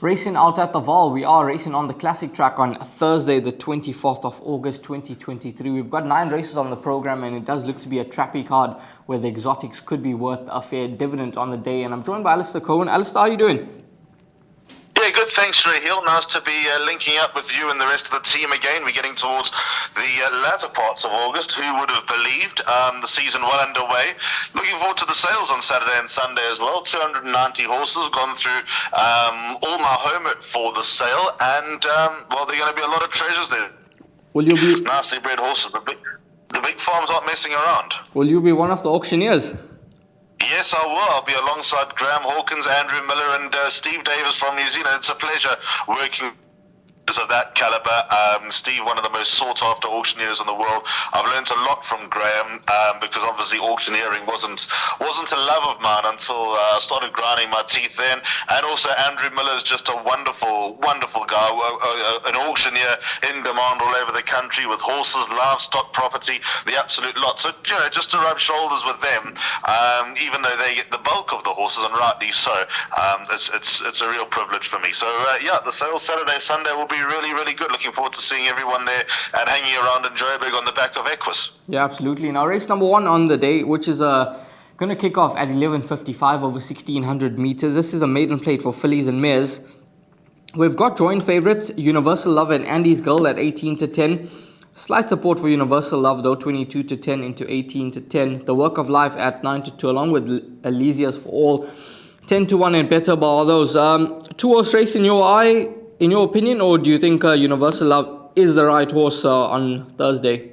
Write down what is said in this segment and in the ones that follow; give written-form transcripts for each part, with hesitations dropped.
Racing out at the Vaal, we are racing on the classic track on Thursday, the 24th of August 2023. We've got 9 races on the program, and it does look to be a trappy card where the exotics could be worth a fair dividend on the day. And I'm joined by Alistair Cohen. Alistair, how are you doing? Yeah, good. Thanks, Raheel. Nice to be linking up with you and the rest of the team again. We're getting towards the latter parts of August. Who would have believed? The season well underway. Looking forward to the sales on Saturday and Sunday as well. 290 horses gone through all my home for the sale, and well, there are going to be a lot of treasures there. Will you be nicely bred horses? The big farms aren't messing around. Will you be one of the auctioneers? Yes, I will. I'll be alongside Graham Hawkins, Andrew Miller, and Steve Davis from New Zealand. It's a pleasure working of that caliber. Steve, one of the most sought-after auctioneers in the world. I've learned a lot from Graham because obviously auctioneering wasn't a love of mine until I started grinding my teeth in. And also Andrew Miller is just a wonderful, wonderful guy, an auctioneer in demand all over the country with horses, livestock, property, the absolute lot. So, you know, just to rub shoulders with them, even though they get the bulk of the horses, and rightly so, it's a real privilege for me. So, yeah, the sale Saturday, Sunday will be really, really good. Looking forward to seeing everyone there and hanging around in Joburg on the back of Equus. Yeah, absolutely. Now, race number 1 on the day, which is going to kick off at 11:55 over 1,600 meters. This is a maiden plate for fillies and mares. We've got joint favourites, Universal Love and Andy's Girl at 18-10. Slight support for Universal Love though, 22-10 into 18-10. The Work of Life at 9-2, along with Elysia's For All, 10-1 and Better Bar. Those 2-horse race in your eye, in your opinion, or do you think Universal Love is the right horse on Thursday?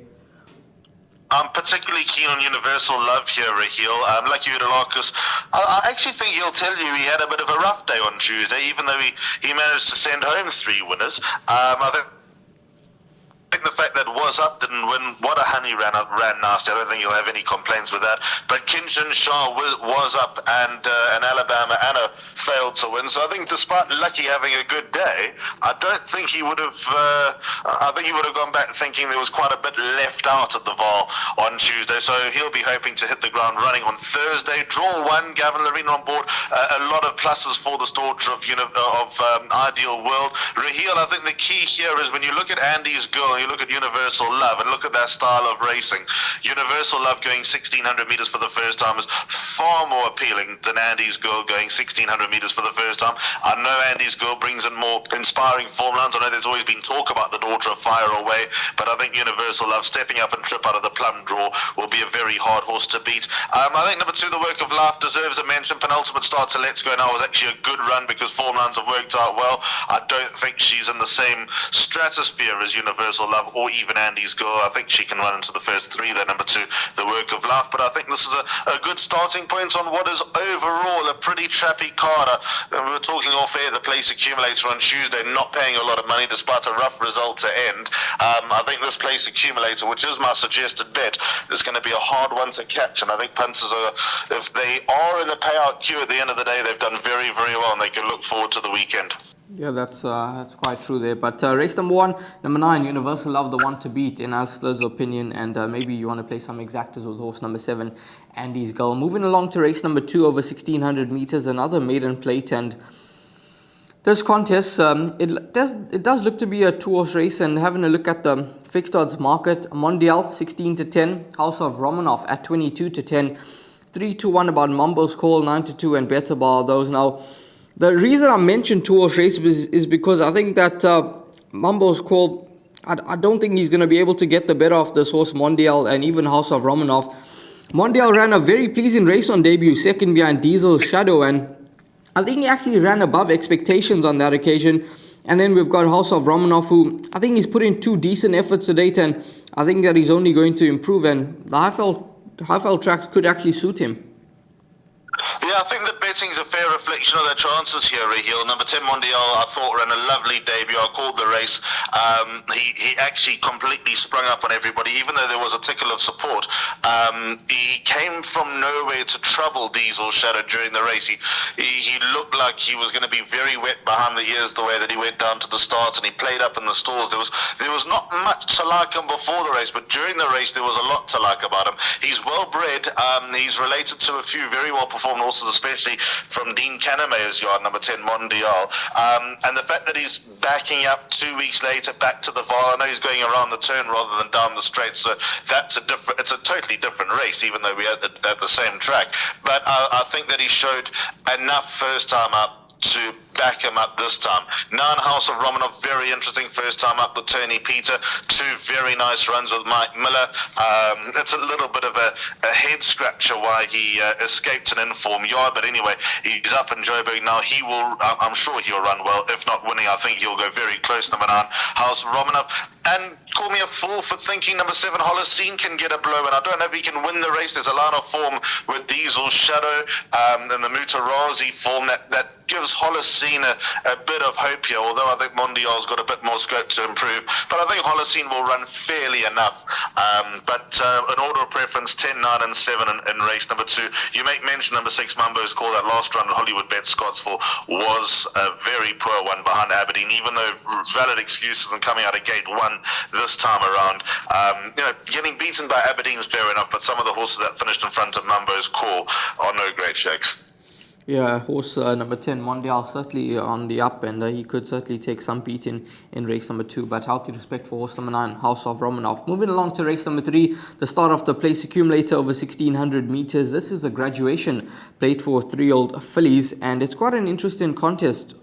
I'm particularly keen on Universal Love here, Raheel. Like you, Marcus, I actually think he'll tell you he had a bit of a rough day on Tuesday, even though he managed to send home 3 winners. I think the fact that Was Up didn't win, what a honey ran nasty. I don't think you'll have any complaints with that. But Kinshan Shah Was Up and Alabama Anna failed to win. So I think despite Lucky having a good day, I don't think he would have. I think he would have gone back thinking there was quite a bit left out at the Vaal on Tuesday. So he'll be hoping to hit the ground running on Thursday. Draw 1, Gavin Lorena on board. A lot of pluses for this daughter of Ideal World. Raheel, I think the key here is when you look at Andy's Girl, you look at Universal Love and look at that style of racing. Universal Love going 1,600 meters for the first time is far more appealing than Andy's Girl going 1,600 meters for the first time. I know Andy's Girl brings in more inspiring form lines. I know there's always been talk about the daughter of Fire Away, but I think Universal Love stepping up and trip out of the plum draw will be a very hard horse to beat. I think number 2, The Work of Life, deserves a mention. Penultimate start to Let's Go Now was actually a good run because form lines have worked out well. I don't think she's in the same stratosphere as Universal Love or even Andy's Girl. I think she can run into the first 3 there, number 2, The Work of Life. But I think this is a good starting point on what is overall a pretty trappy card. We were talking off air, the place accumulator on Tuesday not paying a lot of money despite a rough result to end. I think this place accumulator, which is my suggested bet, is going to be a hard one to catch. And I think punters if they are in the payout queue at the end of the day, they've done very, very well and they can look forward to the weekend. Yeah, that's quite true there. But race number 1, number 9, Universal Love, the one to beat in Alistair's opinion. And maybe you want to play some exactas with horse number 7, Andy's Girl. Moving along to race number 2 over 1,600 meters, another maiden plate. And this contest, it does look to be a 2-horse race. And having a look at the fixed odds market, Mondial 16-10, House of Romanov at 22-10, 3-1 about Mumbo's Call, 9-2 and Better Bar. Those now. The reason I mentioned 2-horse race is because I think that Mumbo's Call, I don't think he's going to be able to get the better of this horse Mondial and even House of Romanov. Mondial ran a very pleasing race on debut, second behind Diesel Shadow, and I think he actually ran above expectations on that occasion. And then we've got House of Romanov, who I think he's put in 2 decent efforts to date, and I think that he's only going to improve, and the high-fell tracks could actually suit him. Yeah, I think the betting's a fair reflection of their chances here, Raheel. Number 10, Mondial, I thought ran a lovely debut. I called the race. He actually completely sprung up on everybody, even though there was a tickle of support. He came from nowhere to trouble Diesel Shadow during the race. He looked like he was going to be very wet behind the ears the way that he went down to the starts, and he played up in the stalls. There was not much to like him before the race, but during the race there was a lot to like about him. He's well bred. He's related to a few very well performing form horses, especially from Dean Canama's yard, number 10, Mondial. And the fact that he's backing up 2 weeks later back to the Vaal. I know he's going around the turn rather than down the straight, so it's a totally different race, even though we're at the same track. But I think that he showed enough first time up to back him up this time. 9 House of Romanov, very interesting first time up with Tony Peter. 2 very nice runs with Mike Miller. It's a little bit of a head scratcher why he escaped an inform yard, but anyway, he's up in Joburg now. I'm sure he'll run well. If not winning, I think he'll go very close. Number 9 House of Romanov. And call me a fool for thinking number 7 Holocene can get a blow, and I don't know if he can win the race. There's a line of form with Diesel Shadow and the Mutarazi form that gives Holocene a bit of hope here, although I think Mondial's got a bit more scope to improve. But I think Holocene will run fairly enough. But an order of preference, 10, 9 and 7 in race number 2. You make mention number 6 Mumbo's call. That last run at Hollywoodbets Scottsville was a very poor one behind Aberdeen, even though valid excuses and coming out of gate 1 this time around. Getting beaten by Aberdeen is fair enough, but some of the horses that finished in front of Mumbo's call are no great shakes. Yeah, horse number 10, Mondial, certainly on the up, and he could certainly take some beating in race number 2, but healthy respect for horse number 9, House of Romanov. Moving along to race number 3, the start of the place accumulator over 1,600 meters. This is the graduation plate for 3-year-old fillies, and it's quite an interesting contest.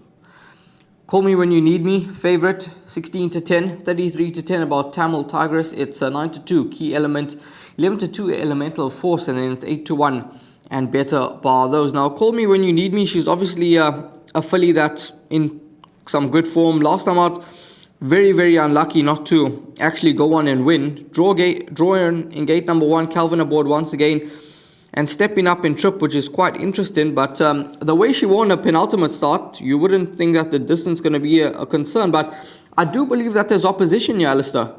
Call Me When You Need Me, favorite, 16-10, 33-10 about Tamil Tigress. It's 9-2, Key Element, 11-2, Elemental Force, and then it's 8-1. And better bar those. Now, Call Me When You Need Me. She's obviously a filly that's in some good form. Last time out, very, very unlucky not to actually go on and win. Draw in gate number 1, Calvin aboard once again, and stepping up in trip, which is quite interesting. But the way she won a penultimate start, you wouldn't think that the distance is going to be a concern. But I do believe that there's opposition here, Alistair.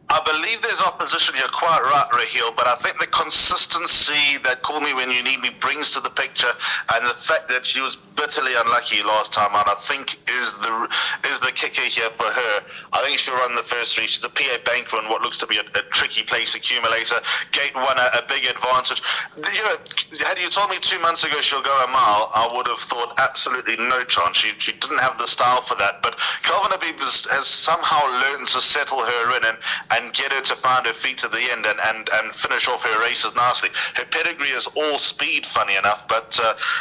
I believe there's opposition, you're quite right, Raheel, but I think the consistency that Call Me When You Need Me brings to the picture, and the fact that she was bitterly unlucky last time out, I think is the kicker here for her. I think she'll run the first 3. She's a PA banker in what looks to be a tricky place accumulator. Gate 1, a big advantage. Had you told me 2 months ago she'll go a mile, I would have thought absolutely no chance. She didn't have the style for that, but Calvin Habib has somehow learned to settle her in and get her to find her feet at the end and finish off her races nicely. Her pedigree is all speed, funny enough, but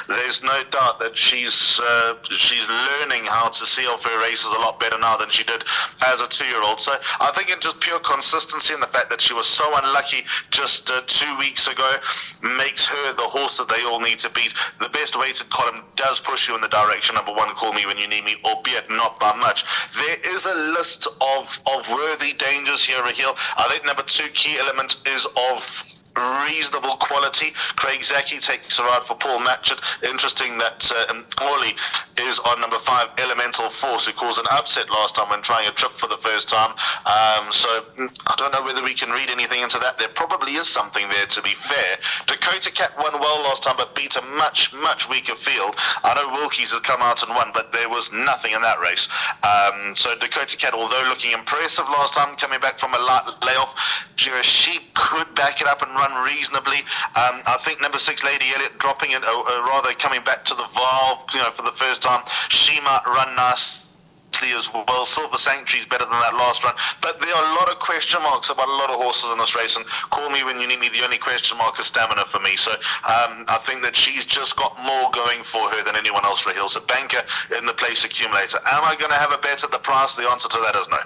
there's no doubt that she's learning how to see off her races a lot better now than she did as a 2-year-old. So I think it's just pure consistency, and the fact that she was so unlucky just 2 weeks ago makes her the horse that they all need to beat. The best weighted column does push you in the direction number 1, Call Me When You Need Me, albeit not by much. There is a list of worthy dangers here, Raheel. I think number 2, Key Element, is of reasonable quality. Craig Zaki takes a ride for Paul Matchett. Interesting that Orley is on number 5, Elemental Force, who caused an upset last time when trying a trip for the first time. So I don't know whether we can read anything into that. There probably is something there, to be fair. Dakota Cat won well last time, but beat a much, much weaker field. I know Wilkies has come out and won, but there was nothing in that race. So Dakota Cat, although looking impressive last time, coming back from a light layoff, she could back it up and run reasonably. I think number 6, Lady Elliott, dropping it, rather coming back to the Vaal, for the first time, she might run nicely as well. Silver Sanctuary is better than that last run, but there are a lot of question marks about a lot of horses in this race, and Call Me When You Need Me, the only question mark is stamina for me. So I think that she's just got more going for her than anyone else, Raheel. So banker in the place accumulator. Am I going to have a bet at the price? The answer to that is no.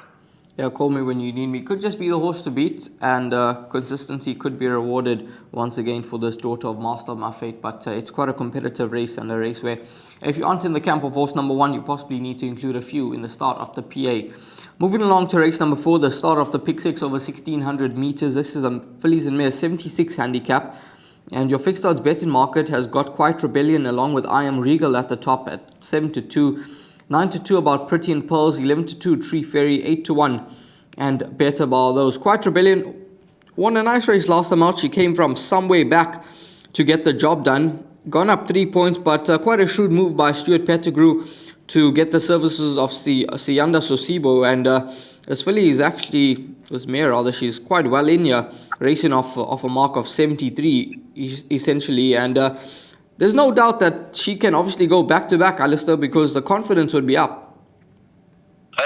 Yeah, Call Me When You Need Me could just be the horse to beat, and consistency could be rewarded once again for this daughter of Master of My Fate. But it's quite a competitive race, and a race where if you aren't in the camp of horse number 1, you possibly need to include a few in the start of the PA. Moving along to race number 4, the start of the Pick 6 over 1,600 meters. This is a fillies and mares 76 handicap, and your fixed odds betting market has got Quite Rebellion along with I Am Regal at the top at 7-2. 9-2 about Pretty and Pearls, 11-2 Tree Fairy, 8-1 and better bar those. Quite Rebellion won a nice race last time out. She came from some way back to get the job done. Gone up 3 points, but quite a shrewd move by Stuart Pettigrew to get the services of Sianda Sosibo, and this filly is actually, this mare rather, she's quite well in here, racing off a mark of 73 essentially, and there's no doubt that she can obviously go back-to-back, Alistair, because the confidence would be up.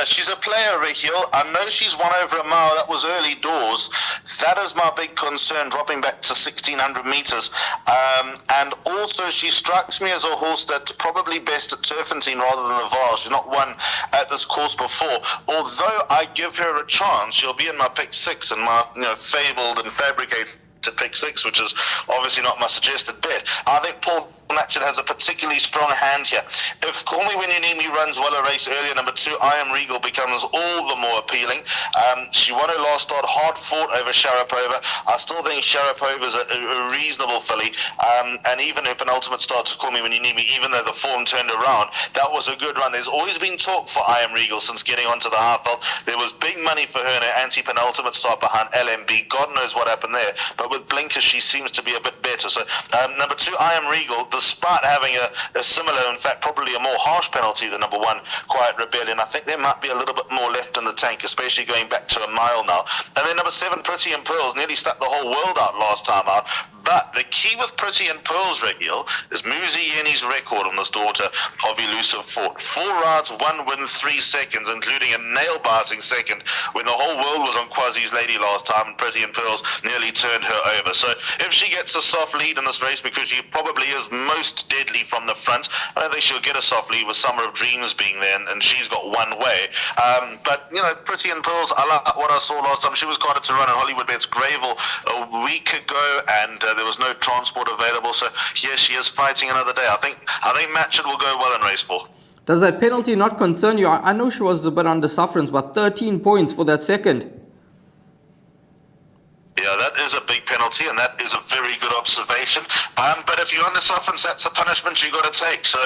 She's a player, Raheel. I know she's won over a mile. That was early doors. That is my big concern, dropping back to 1,600 meters. And also, she strikes me as a horse that's probably best at Turfentine rather than the Vaal. She's not won at this course before. Although I give her a chance, she'll be in my pick 6 and my fabled and fabricated to pick 6, which is obviously not my suggested bet. I think Paul Matchett has a particularly strong hand here. If Call Me When You Need Me runs well a race earlier, number 2, I Am Regal, becomes all the more appealing. She won her last start, hard fought over Sharapova. I still think Sharapova is a reasonable filly, and even her penultimate start to Call Me When You Need Me, even though the form turned around, that was a good run. There's always been talk for I Am Regal since getting onto the Highveld. There was big money for her in her anti-penultimate start behind LMB. God knows what happened there, but with blinkers she seems to be a bit better. So number 2, I Am Regal, despite having a similar, in fact probably a more harsh penalty than number 1, Quiet Rebellion, I think there might be a little bit more left in the tank, especially going back to a mile now. And then number 7, Pretty and Pearls, nearly stuck the whole world out last time out. But the key with Pretty and Pearls, Raheel, is Muzi Yeni's record on this daughter of Elusive Fort. 4 rides, 1 win, 3 seconds, including a nail-biting second when the whole world was on Quasi's Lady last time, and Pretty and Pearls nearly turned her over. So if she gets a soft lead in this race, because she probably is most deadly from the front, I don't think she'll get a soft lead with Summer of Dreams being there, and she's got one way. But, Pretty and Pearls, I like what I saw last time. She was guided to run at Hollywoodbets Greyville a week ago, and there was no transport available, so here she is fighting another day. I think Matchett will go well in race 4. Does that penalty not concern you? I know she was a bit under sufferance, but 13 points for that second. Yeah, that is a big penalty, and that is a very good observation. But if you're under sufferance, that's a punishment you got to take. So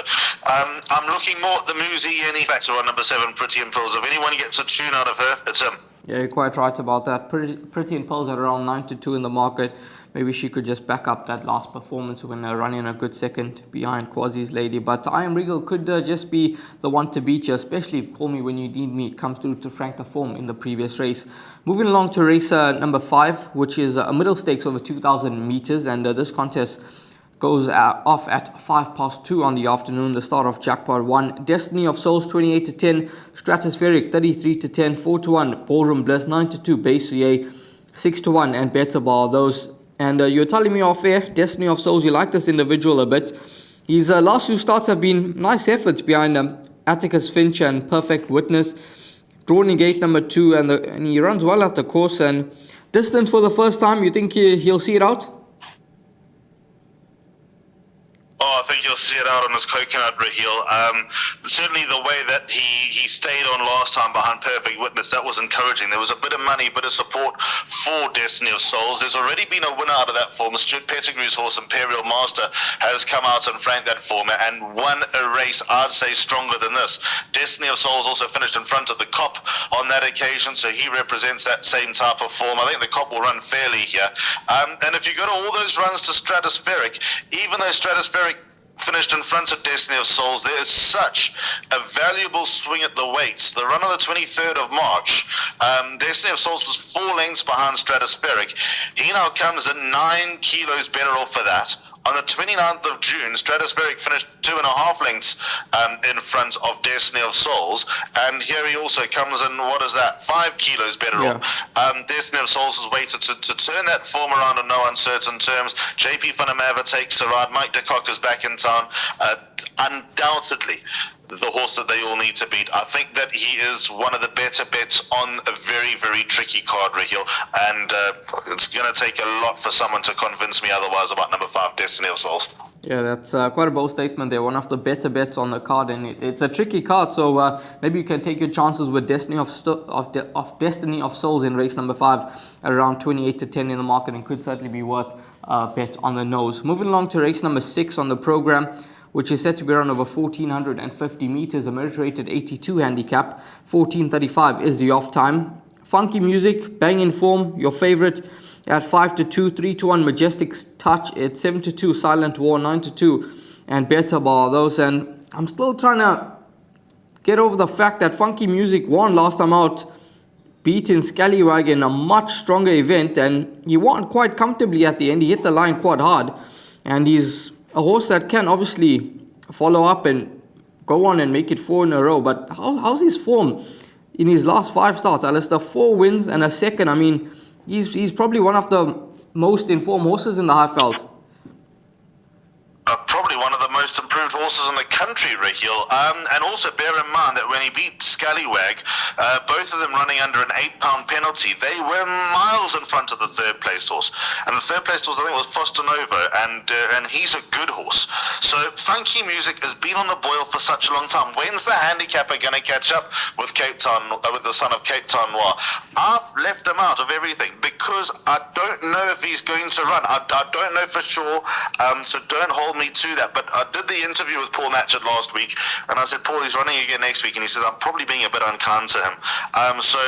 I'm looking more at the Muzi Yeni factor on number 7, Pretty and Pearls. If anyone gets a tune out of her, it's him. Yeah, you're quite right about that. Pretty and Pearls at around 9-2 in the market. Maybe she could just back up that last performance when running a good second behind Quasi's Lady. But I Am Regal could just be the one to beat you, especially if Call Me When You Need Me comes through to frank the form in the previous race. Moving along to race number 5, which is a middle stakes over 2,000 meters. And this contest goes off at 2:05 on the afternoon. The start of Jackpot 1. Destiny of Souls 28-10. Stratospheric 33-10. 4-1. Ballroom Bliss 9-2. Basuye 6-1. And Better Bar. Those. And you're telling me off air, Destiny of Souls, you like this individual a bit. His last 2 starts have been nice efforts behind Atticus Finch and Perfect Witness. Drawn in gate number 2, and he runs well at the course. And distance for the first time, you think he'll see it out? Oh, I think you'll see it out on his coconut, Raheel. Certainly the way that he stayed on last time behind Perfect Witness, that was encouraging. There was a bit of money, bit of support for Destiny of Souls. There's already been a winner out of that form. Stuart Pettigrew's horse, Imperial Master, has come out and franked that form and won a race, I'd say, stronger than this. Destiny of Souls also finished in front of the Cop on that occasion, so he represents that same type of form. I think the Cop will run fairly here. And if you go to all those runs to Stratospheric, even though Stratospheric finished in front of Destiny of Souls, there is such a valuable swing at the weights. The run on the 23rd of March, Destiny of Souls was 4 lengths behind Stratospheric. He now comes at 9 kilos better off for that. On the 29th of June, Stratospheric finished 2.5 lengths in front of Destiny of Souls, and here he also comes in, 5 kilos better off. Destiny of Souls is waited to turn that form around on no uncertain terms. JP Funamava takes the ride. Mike de Kock is back in town. Undoubtedly the horse that they all need to beat. I think that he is one of the better bets on a very, very tricky card, Raheel, and it's going to take a lot for someone to convince me otherwise about number 5, Destiny of Souls. Yeah, that's quite a bold statement there. One of the better bets on the card, and it's a tricky card, so maybe you can take your chances with Destiny of Destiny of Souls in race number 5 at around 28-10 in the market, and could certainly be worth a bet on the nose. Moving along to race number 6 on the program, which is set to be run over 1,450 meters, a merit-rated 82 handicap. 14:35 is the off time. Funky Music, banging form, your favorite at 5-2, 3-1 Majestic Touch at 7-2, Silent War 9-2, and Better Bar. Those, and I'm still trying to get over the fact that Funky Music won last time out beaten Scallywag in a much stronger event, and he won quite comfortably at the end. He hit the line quite hard, and he's a horse that can obviously follow up and go on and make it 4 in a row. But how's his form in his last 5 starts, Alistair? 4 wins and a second. I mean, he's probably one of the most informed horses in the Highveld. Probably one of the most improved horses in the country, Raheel. And also bear in mind that when he beat Scallywag, both of them running under an £8 penalty, they were miles in front of the third place horse. And the third place horse, I think, was Foster Nova, and he's a good horse. So Funky Music has been on the boil for such a long time. When's the handicapper going to catch up with Cape Town, with the son of Cape Town Noir? I've left him out of everything because I don't know if he's going to run. I don't know for sure, so don't hold me to that. But I did the interview with Paul Matchett last week, and I said, Paul, he's running again next week, and he said, I'm probably being a bit unkind to him. So,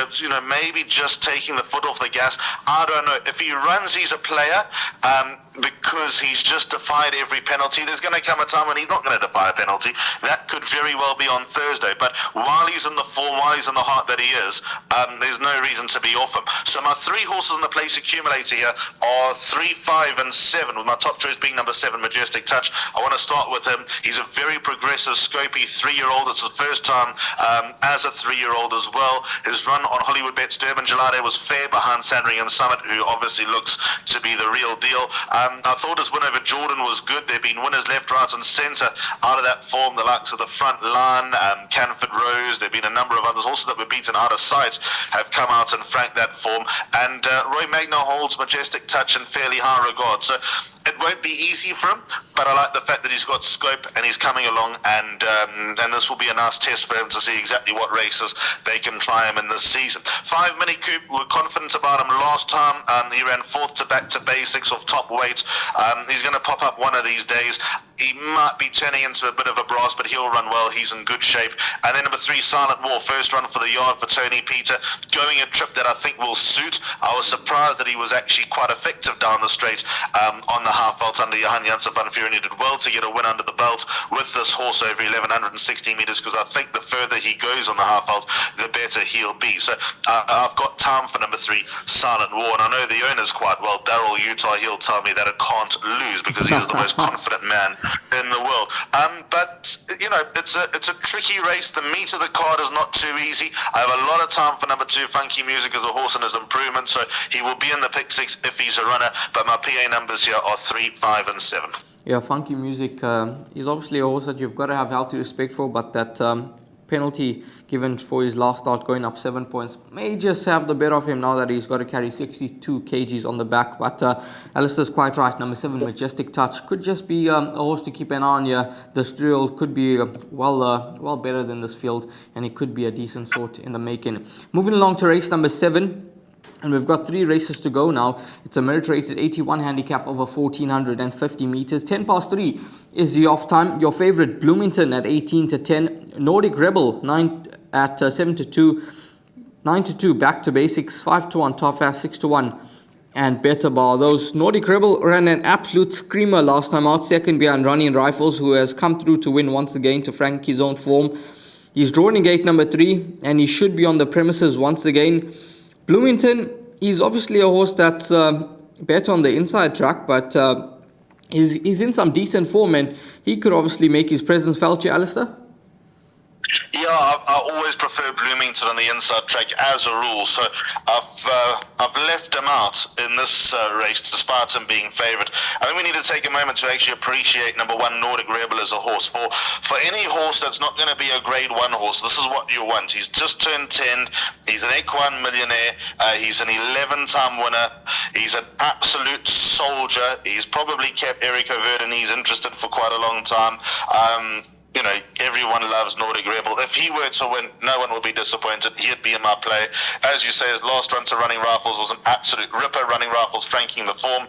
maybe just taking the foot off the gas. I don't know. If he runs, he's a player, because he's just defied every penalty. There's going to come a time when he's not going to defy a penalty. That could very well be on Thursday. But while he's in the form, while he's in the heart that he is, there's no reason to be off him. So my 3 horses in the place accumulator here are 3, 5, and 7, with my top choice being number 7, Majestic Touch. I want to start with him. He's a very progressive, scopy 3-year-old. It's the first time as a 3-year-old as well. His run on Hollywoodbets Durbanville was fair behind Sandringham Summit, who obviously looks to be the real deal. I thought his win over Jordan was good. There have been winners left, right, and centre out of that form. The likes of the front line, Canford Rose. There have been a number of others horses that were beaten out of sight have come out and franked that form. And Roy Magna holds Majestic Touch in fairly high regard. So it won't be easy for him, but I like the fact that he's got scope and he's coming along, and this will be a nice test for him to see exactly what races they can try him in this season. 5 Mini Coupe, we were confident about him last time. He ran 4th to back to basics off top weight. He's going to pop up one of these days. He might be turning into a bit of a brass, but he'll run well. He's in good shape. And then number 3, Silent War, first run for the yard for Tony Peter, going a trip that I think will suit. I was surprised that he was actually quite effective down the straight on the half vault under Johan Janssen van Vuren. He did well to get a win under the belt with this horse over 1160 metres, because I think the further he goes on the half vault, the better he'll be. So I've got time for number 3, Silent War, and I know the owners quite well. Daryl Utah, he'll tell me that it can't lose because he is the most confident man in the world. But it's a tricky race. The meat of the card is not too easy. I have a lot of time for number 2, Funky Music, as a horse and his improvement, so he will be in the pick 6 if he's a runner. But my PA numbers here are 3, 5, and 7. Yeah, Funky Music is obviously a horse that you've got to have healthy respect for, but that penalty given for his last start, going up 7 points, may just have the better of him now that he's got to carry 62 kgs on the back. But Alistair's quite right. Number 7, Majestic Touch, could just be a horse to keep an eye on here. This drill could be well better than this field, and it could be a decent sort in the making. Moving along to race number 7. And we've got 3 races to go now. It's a merit-rated 81 handicap over 1,450 meters. 10 past 3 is the off time. Your favorite, Bloomington, at 18 to 10. Nordic Rebel, 9 at 7 to 2. 9 to 2, back to basics. 5 to 1, top fast, 6 to 1. And Better Bar. Those Nordic Rebel ran an absolute screamer last time out. Second behind Running Rifles, who has come through to win once again to frank his own form. He's drawn in gate number 3, and he should be on the premises once again. Bloomington, he's obviously a horse that's better on the inside track, but he's in some decent form, and he could obviously make his presence felt here, Alistair. Yeah, I always prefer Bloomington on the inside track as a rule, so I've left him out in this race despite him being favourite. I think we need to take a moment to actually appreciate number 1, Nordic Rebel, as a horse. For any horse that's not going to be a grade 1 horse, this is what you want. He's just turned 10, he's an equine millionaire, he's an 11-time winner, he's an absolute soldier. He's probably kept Eric Overdeniz interested for quite a long time. Everyone loves Nordic Rebel. If he were to win, no one will be disappointed. He'd be in my play. As you say, his last run to Running Rifles was an absolute ripper. Running Rifles franking the form.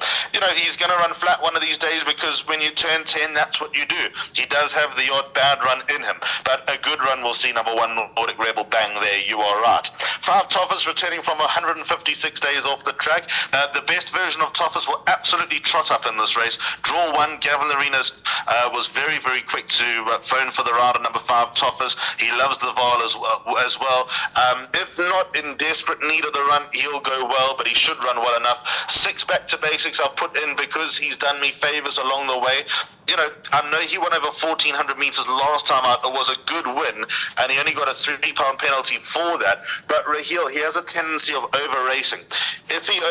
He's going to run flat one of these days, because when you turn 10, that's what you do. He does have the odd bad run in him, but a good run will see number 1, Nordic Rebel, bang there. You are right. 5 Toffers returning from 156 days off the track. The best version of Toffers will absolutely trot up in this race. Draw 1, Gavin Arenas was very, very quick to phone for the rider number 5, Toffers. He loves the Vaal as well. If not in desperate need of the run, he'll go well, but he should run well enough. 6 back to basics I've put in because he's done me favors along the way. You know, I know he won over 1,400 meters last time out. It was a good win, and he only got a £3 penalty for that. But Raheel, he has a tendency of over-racing. If he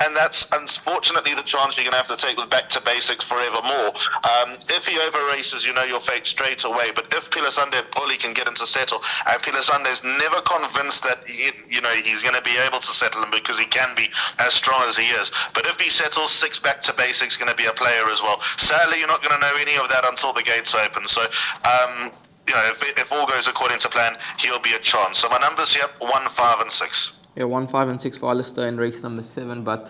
and that's unfortunately the chance you're going to have to take with back to basics forevermore. If he over-races, you know your fate straight away. But if Pilasande and Poli can get him to settle, and Pilasande is never convinced that he's going to be able to settle him because he can be as strong as he is. But if he settles, 6 back to basics going to be a player as well. Sadly, you're not going to know any of that until the gates open. So, if all goes according to plan, he'll be a chance. So my numbers here, 1, 5, and 6. Yeah, 1, 5, and 6 for Alistair in race number 7. But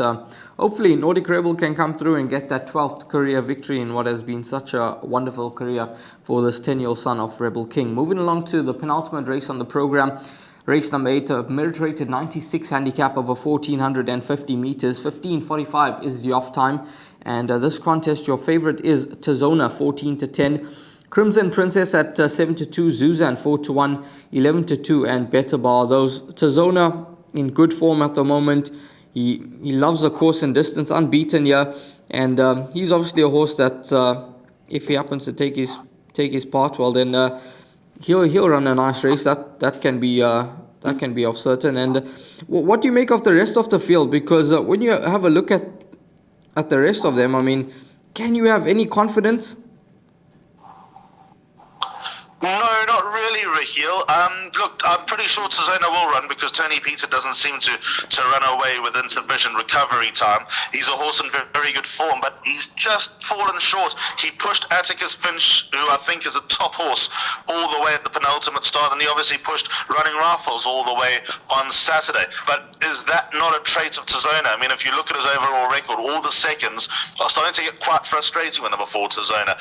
hopefully Nordic Rebel can come through and get that 12th career victory in what has been such a wonderful career for this 10-year-old son of Rebel King. Moving along to the penultimate race on the program. Race number 8, a merit-rated 96 handicap over 1,450 meters. 15:45 is the off time. And this contest, your favorite is Tizona, 14-10. Crimson Princess at 7-2. Zuzan, 4-1. 11-2. And Better Bar. Those Tizona in good form at the moment. He loves the course and distance, unbeaten here. And he's obviously a horse that if he happens to take his part well, then he'll run a nice race. That can be of certain. And what do you make of the rest of the field? Because when you have a look at the rest of them, I mean, can you have any confidence? No, not really, Raheel. Look, I'm pretty sure Tizona will run because Tony Peter doesn't seem to run away with insufficient recovery time. He's a horse in very good form, but he's just fallen short. He pushed Atticus Finch, who I think is a top horse, all the way at the penultimate start, and he obviously pushed Running Rifles all the way on Saturday. But is that not a trait of Tizona? I mean, if you look at his overall record, all the seconds are starting to get quite frustrating with number 4 Tizona.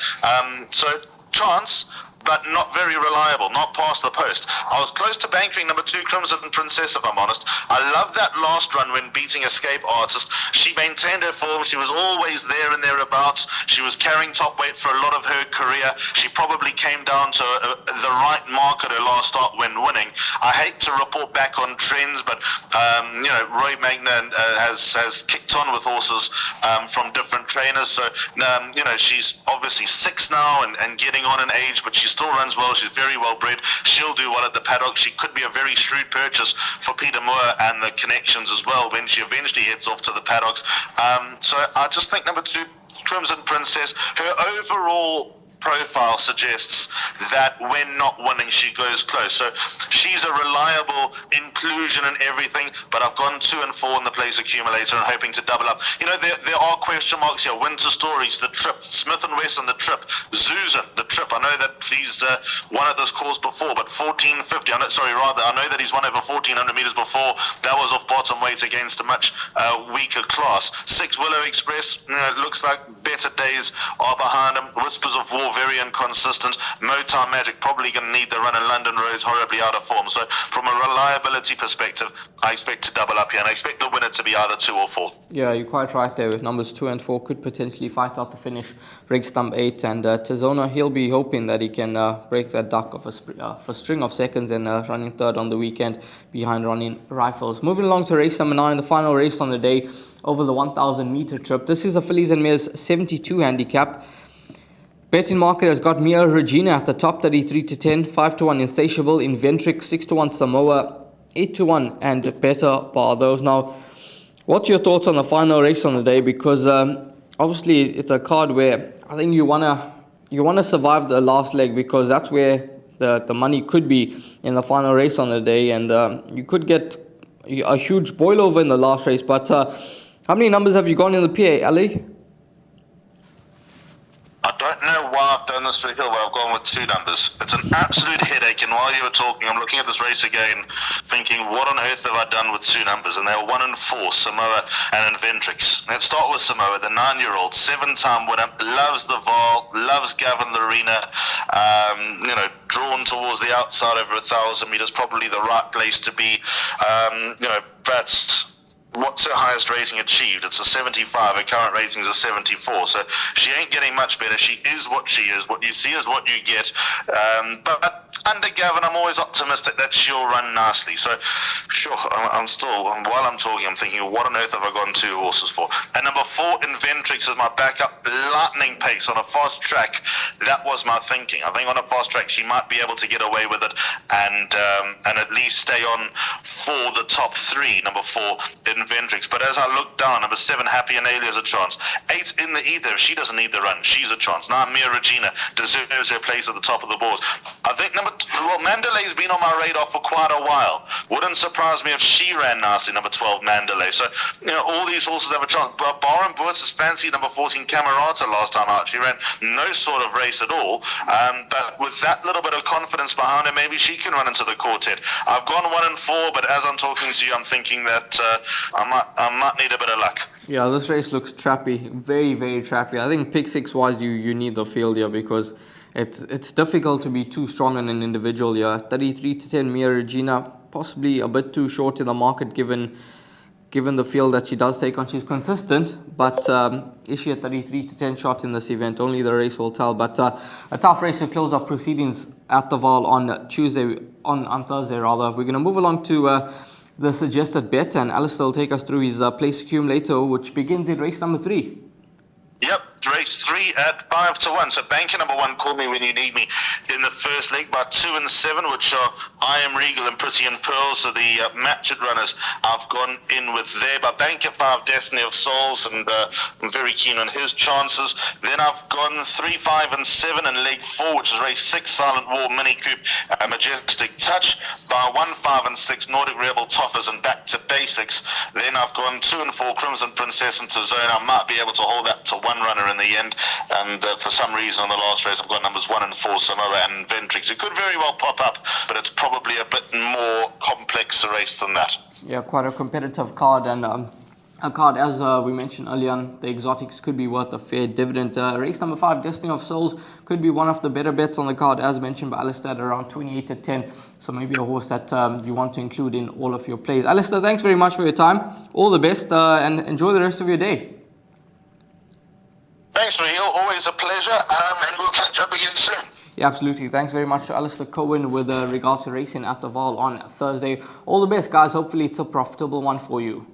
So, chance, but not very reliable, not past the post. I was close to bankering number 2 Crimson Princess, if I'm honest. I love that last run when beating Escape Artist. She maintained her form. She was always there and thereabouts. She was carrying top weight for a lot of her career. She probably came down to the right mark at her last start when winning. I hate to report back on trends, but Roy Magna has kicked on with horses from different trainers. So she's obviously 6 now and getting on in age, but she's still runs well. She's very well bred. She'll do well at the paddock. She could be a very shrewd purchase for Peter Moore and the connections as well when she eventually heads off to the paddocks. So I just think number 2 Crimson Princess, her overall profile suggests that when not winning, she goes close. So she's a reliable inclusion in everything, but I've gone 2 and 4 in the place accumulator and hoping to double up. There are question marks here. Winter Stories, the trip. Smith & Wesson, the trip. Zuzan, the trip. I know that he's won at this course before, but 1450. I know that he's won over 1,400 meters before. That was off bottom weight against a much weaker class. 6 Willow Express, looks like better days are behind him. Whispers of War, very inconsistent. Motown Magic, probably going to need the run in London Roads, horribly out of form. So from a reliability perspective, I expect to double up here, and I expect the winner to be either 2 or 4. Yeah, you're quite right there with numbers 2 and 4 could potentially fight out the finish. Race number 8, and Tizona, he'll be hoping that he can break that duck of a string of seconds and running third on the weekend behind Running Rifles. Moving along to race number 9, the final race on the day over the 1,000 meter trip. This is a Fillies and Mares 72 handicap. Betting market has got Mia Regina at the top, 33-10, 5-1 Insatiable, Inventrix, 6-1 Samoa, 8-1 and Better Bar. Those. Now, what's your thoughts on the final race on the day? Because obviously it's a card where I think you wanna survive the last leg, because that's where the money could be in the final race on the day, and you could get a huge boil over in the last race. But how many numbers have you gone in the PA, Ali? I don't know why I've done this for Hill, but I've gone with 2 numbers. It's an absolute headache, and while you were talking, I'm looking at this race again, thinking, what on earth have I done with 2 numbers? And they were 1 and 4, Samoa and Inventrix. Let's start with Samoa, the 9-year-old, 7-time winner, loves the Vaal, loves Gavin Lorena, drawn towards the outside over 1,000 meters, probably the right place to be, but what's her highest rating achieved? It's a 75. Her current rating is a 74. So she ain't getting much better. She is what she is. What you see is what you get. But under Gavin, I'm always optimistic that she'll run nicely. So, sure, I'm still, while I'm talking, I'm thinking, what on earth have I gone 2 horses for? And number 4, Inventrix, is my backup, lightning pace on a fast track. That was my thinking. I think on a fast track, she might be able to get away with it and at least stay on for the top 3. Number 4, Inventrix. But as I look down, number 7, Happy and Alia's a chance. 8 in the ether. If she doesn't need the run, she's a chance. 9, Mia Regina deserves her place at the top of the boards. I think Mandalay's been on my radar for quite a while. Wouldn't surprise me if she ran nicely, number 12, Mandalay. So, all these horses have a chance. But Baron Boots is fancy, number 14, Camerata, last time out. She ran no sort of race at all. But with that little bit of confidence behind her, maybe she can run into the quartet. I've gone 1 and 4, but as I'm talking to you, I'm thinking that I might need a bit of luck. Yeah, this race looks trappy. Very, very trappy. I think pick 6-wise, you need the field here because it's difficult to be too strong in an individual here. 33 to 10, Mia Regina, possibly a bit too short in the market given the field that she does take on. She's consistent, but is she a 33 to 10 shot in this event? Only the race will tell. But a tough race to close off proceedings at the Vaal on Thursday rather. We're going to move along to the suggested bet, and Alistair will take us through his place accumulator, which begins in race number 3. Yep, race 3 at 5 to 1. So banker number 1, Call Me When You Need Me, in the first leg by 2 and 7, which are I Am Regal and Pretty and Pearl. So the matched runners I've gone in with there. By banker 5, Destiny of Souls, and I'm very keen on his chances. Then I've gone 3, 5 and 7 in leg 4, which is race 6, Silent War, Mini Coupe, Majestic Touch. By 1, 5 and 6, Nordic Rebel, Toffers, and Back to Basics. Then I've gone 2 and 4, Crimson Princess and Tizone. I might be able to hold that to 1 runner in the end, and for some reason on the last race I've got numbers 1 and 4, Samoa and Ventrix. It could very well pop up, but it's probably a bit more complex a race than that. Yeah, quite a competitive card, and a card, as we mentioned earlier on, the exotics could be worth a fair dividend. Race number 5, Destiny of Souls, could be one of the better bets on the card, as mentioned by Alistair, at around 28 to 10. So maybe a horse that you want to include in all of your plays. Alistair, thanks very much for your time. All the best, and enjoy the rest of your day. Thanks, Raheel. Always a pleasure, and we'll catch up again soon. Yeah, absolutely. Thanks very much to Alistair Cohen with regards to racing at the Vaal on Thursday. All the best, guys. Hopefully it's a profitable one for you.